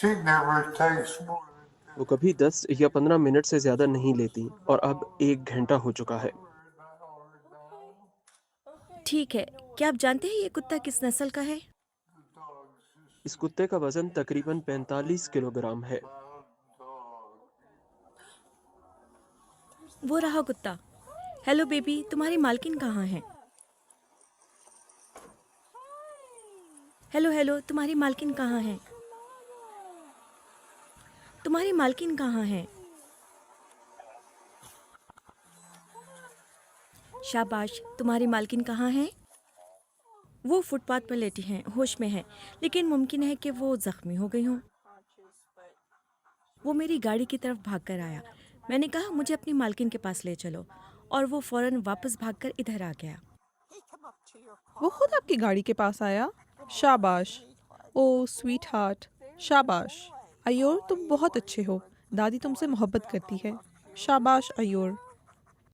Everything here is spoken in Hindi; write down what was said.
She never takes more than वो कभी 10 या 15 मिनट से ज़्यादा नहीं लेती और अब 1 घंटा हो चुका है। an hour now. ठीक है, क्या आप जानते हैं ये कुत्ता किस नस्ल का है? The dog's इस कुत्ते का वज़न तकरीबन 45 किलोग्राम है। loud dog. वो रहा कुत्ता। हेलो बेबी, तुम्हारी मालकिन कहाँ है? हेलो हेलो, तुम्हारी मालकिन कहाँ है? तुम्हारी मालकिन कहाँ है? शाबाश, तुम्हारी मालकिन कहाँ है? वो फुटपाथ पर लेटी हैं, होश में है, लेकिन मुमकिन है कि वो जख्मी हो गई हों। वो मेरी गाड़ी की तरफ भागकर आया। मैंने कहा मुझे अपनी मालकिन के पास ले चलो, और वो फौरन वापस भागकर इधर आ गया। वो खुद आपकी गाड़ी के पास आया। शाबाश। ओ स्वीट हार्ट, शाबाश। अयोर, तुम बहुत अच्छे हो। दादी तुमसे मोहब्बत करती है। शाबाश अयोर।